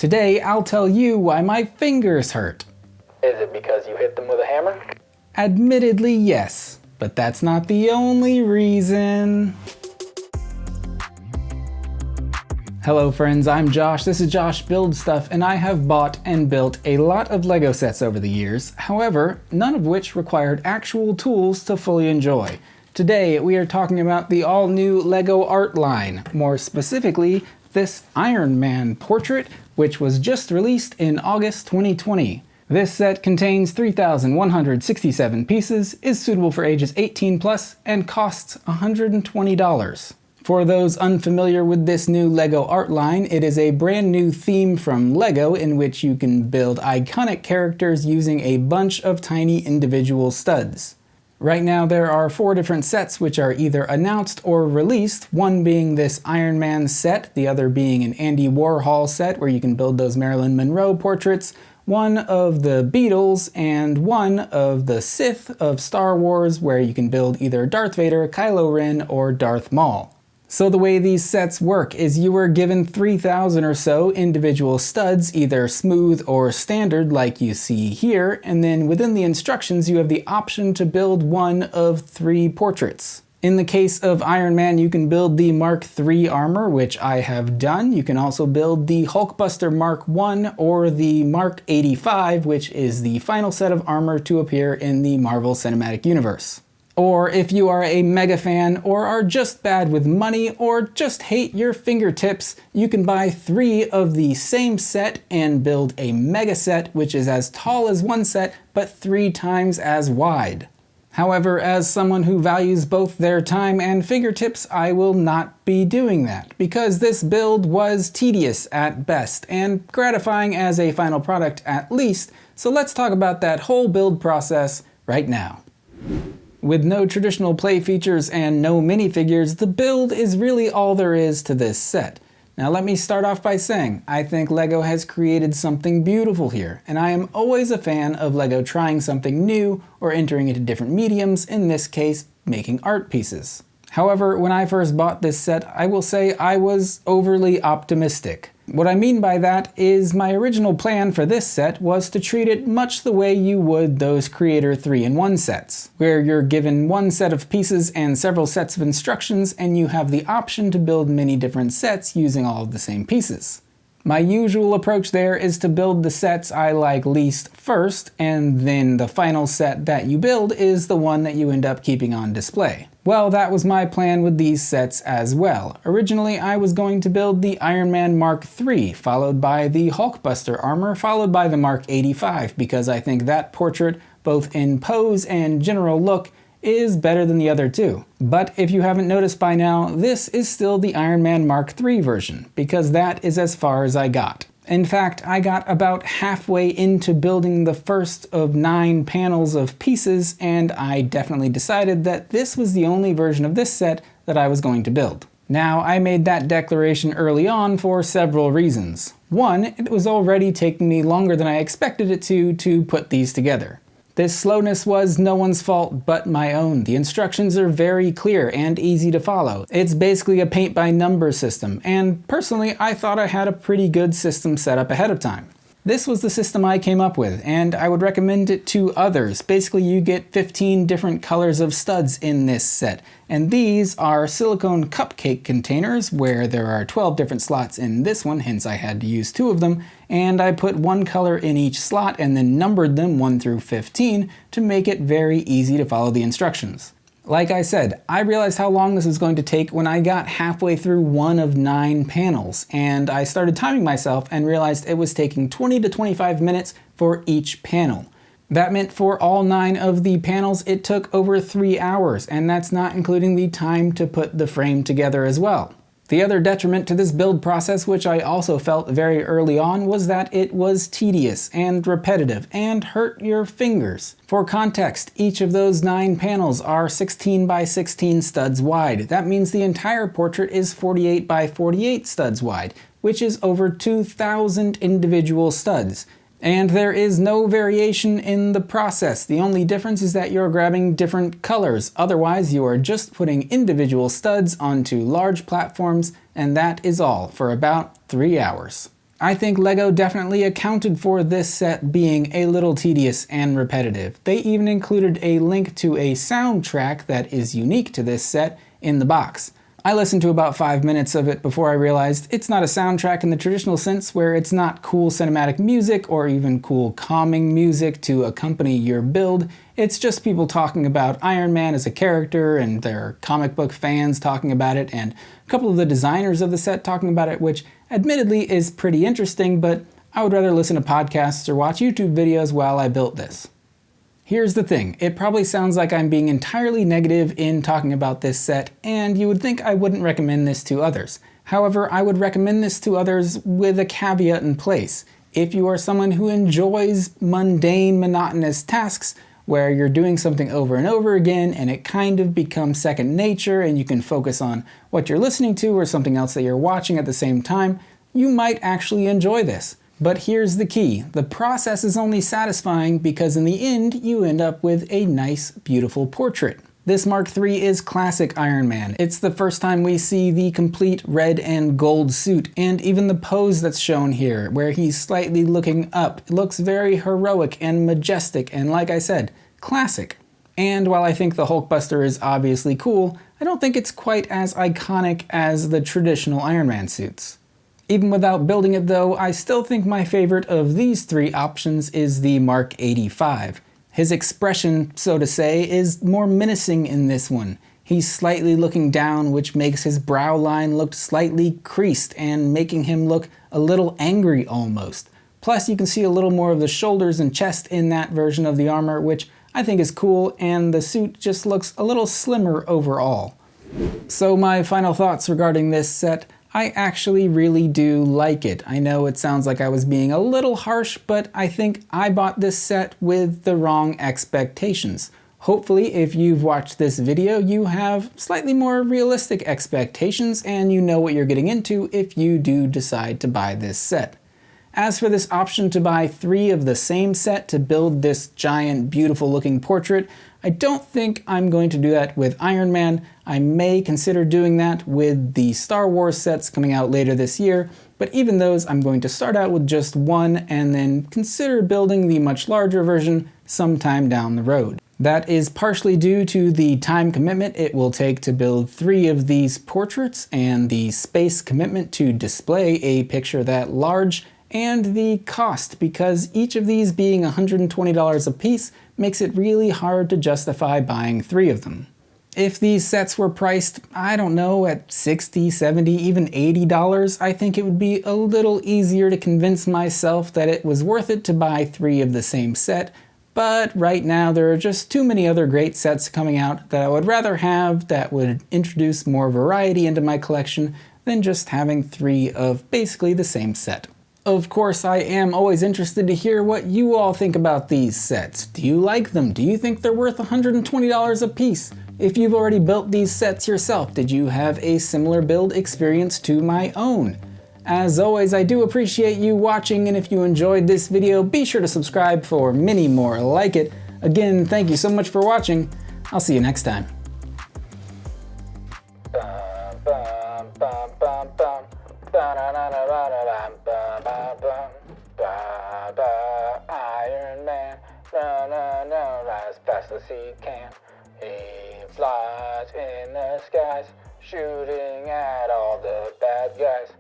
Today, I'll tell you why my fingers hurt. Is it because you hit them with a hammer? Admittedly, yes, but that's not the only reason. Hello friends, I'm Josh, this is Josh Builds Stuff, and I have bought and built a lot of LEGO sets over the years, however, none of which required actual tools to fully enjoy. Today, we are talking about the all-new LEGO art line, more specifically, this Iron Man portrait, which was just released in August 2020. This set contains 3,167 pieces, is suitable for ages 18 plus, and costs $120. For those unfamiliar with this new LEGO art line, it is a brand new theme from LEGO in which you can build iconic characters using a bunch of tiny individual studs. Right now there are 4 different sets which are either announced or released, one being this Iron Man set, the other being an Andy Warhol set where you can build those Marilyn Monroe portraits, one of the Beatles, and one of the Sith of Star Wars where you can build either Darth Vader, Kylo Ren, or Darth Maul. So the way these sets work is you were given 3,000 or so individual studs, either smooth or standard like you see here, and then within the instructions you have the option to build one of 3 portraits. In the case of Iron Man, you can build the Mark III armor, which I have done. You can also build the Hulkbuster Mark I or the Mark 85, which is the final set of armor to appear in the Marvel Cinematic Universe. Or if you are a mega fan, or are just bad with money, or just hate your fingertips, you can buy 3 of the same set and build a mega set, which is as tall as one set, but 3 times as wide. However, as someone who values both their time and fingertips, I will not be doing that, because this build was tedious at best, and gratifying as a final product at least, so let's talk about that whole build process right now. With no traditional play features and no minifigures, the build is really all there is to this set. Now let me start off by saying, I think LEGO has created something beautiful here, and I am always a fan of LEGO trying something new or entering into different mediums, in this case, making art pieces. However, when I first bought this set, I will say I was overly optimistic. What I mean by that is my original plan for this set was to treat it much the way you would those Creator 3-in-1 sets, where you're given one set of pieces and several sets of instructions, and you have the option to build many different sets using all of the same pieces. My usual approach there is to build the sets I like least first, and then the final set that you build is the one that you end up keeping on display. Well, that was my plan with these sets as well. Originally, I was going to build the Iron Man Mark III, followed by the Hulkbuster armor, followed by the Mark 85, because I think that portrait, both in pose and general look, is better than the other 2. But if you haven't noticed by now, this is still the Iron Man Mark III version, because that is as far as I got. In fact, I got about halfway into building the first of 9 panels of pieces, and I definitely decided that this was the only version of this set that I was going to build. Now, I made that declaration early on for several reasons. One, it was already taking me longer than I expected it to put these together. This slowness was no one's fault but my own. The instructions are very clear and easy to follow. It's basically a paint-by-numbers system, and personally I thought I had a pretty good system set up ahead of time. This was the system I came up with, and I would recommend it to others. Basically, you get 15 different colors of studs in this set, and these are silicone cupcake containers where there are 12 different slots in this one, hence I had to use 2 of them, and I put 1 color in each slot and then numbered them 1 through 15 to make it very easy to follow the instructions. Like I said, I realized how long this was going to take when I got halfway through 1 of 9 panels, and I started timing myself and realized it was taking 20 to 25 minutes for each panel. That meant for all 9 of the panels it took over 3 hours, and that's not including the time to put the frame together as well. The other detriment to this build process, which I also felt very early on, was that it was tedious and repetitive and hurt your fingers. For context, each of those 9 panels are 16 by 16 studs wide. That means the entire portrait is 48 by 48 studs wide, which is over 2,000 individual studs. And there is no variation in the process. The only difference is that you're grabbing different colors. Otherwise, you are just putting individual studs onto large platforms, and that is all for about 3 hours. I think LEGO definitely accounted for this set being a little tedious and repetitive. They even included a link to a soundtrack that is unique to this set in the box. I listened to about 5 minutes of it before I realized it's not a soundtrack in the traditional sense, where it's not cool cinematic music or even cool calming music to accompany your build. It's just people talking about Iron Man as a character, and there are comic book fans talking about it, and a couple of the designers of the set talking about it, which admittedly is pretty interesting, but I would rather listen to podcasts or watch YouTube videos while I built this. Here's the thing, it probably sounds like I'm being entirely negative in talking about this set, and you would think I wouldn't recommend this to others. However, I would recommend this to others with a caveat in place. If you are someone who enjoys mundane, monotonous tasks, where you're doing something over and over again and it kind of becomes second nature and you can focus on what you're listening to or something else that you're watching at the same time, you might actually enjoy this. But here's the key, the process is only satisfying because in the end you end up with a nice, beautiful portrait. This Mark III is classic Iron Man. It's the first time we see the complete red and gold suit, and even the pose that's shown here, where he's slightly looking up, looks very heroic and majestic, and like I said, classic. And while I think the Hulkbuster is obviously cool, I don't think it's quite as iconic as the traditional Iron Man suits. Even without building it though, I still think my favorite of these three options is the Mark 85. His expression, so to say, is more menacing in this one. He's slightly looking down, which makes his brow line look slightly creased and making him look a little angry almost. Plus you can see a little more of the shoulders and chest in that version of the armor, which I think is cool, and the suit just looks a little slimmer overall. So my final thoughts regarding this set. I actually really do like it. I know it sounds like I was being a little harsh, but I think I bought this set with the wrong expectations. Hopefully, if you've watched this video, you have slightly more realistic expectations and you know what you're getting into if you do decide to buy this set. As for this option to buy 3 of the same set to build this giant, beautiful looking portrait, I don't think I'm going to do that with Iron Man. I may consider doing that with the Star Wars sets coming out later this year, but even those I'm going to start out with just 1 and then consider building the much larger version sometime down the road. That is partially due to the time commitment it will take to build 3 of these portraits and the space commitment to display a picture that large, and the cost, because each of these being $120 a piece makes it really hard to justify buying 3 of them. If these sets were priced, I don't know, at $60, $70, even $80, I think it would be a little easier to convince myself that it was worth it to buy 3 of the same set, but right now there are just too many other great sets coming out that I would rather have that would introduce more variety into my collection than just having 3 of basically the same set. Of course, I am always interested to hear what you all think about these sets. Do you like them? Do you think they're worth $120 a piece? If you've already built these sets yourself, did you have a similar build experience to my own? As always, I do appreciate you watching, and if you enjoyed this video, be sure to subscribe for many more like it. Again, thank you so much for watching. I'll see you next time. Iron Man, as fast as he can. He flies in the skies, shooting at all the bad guys.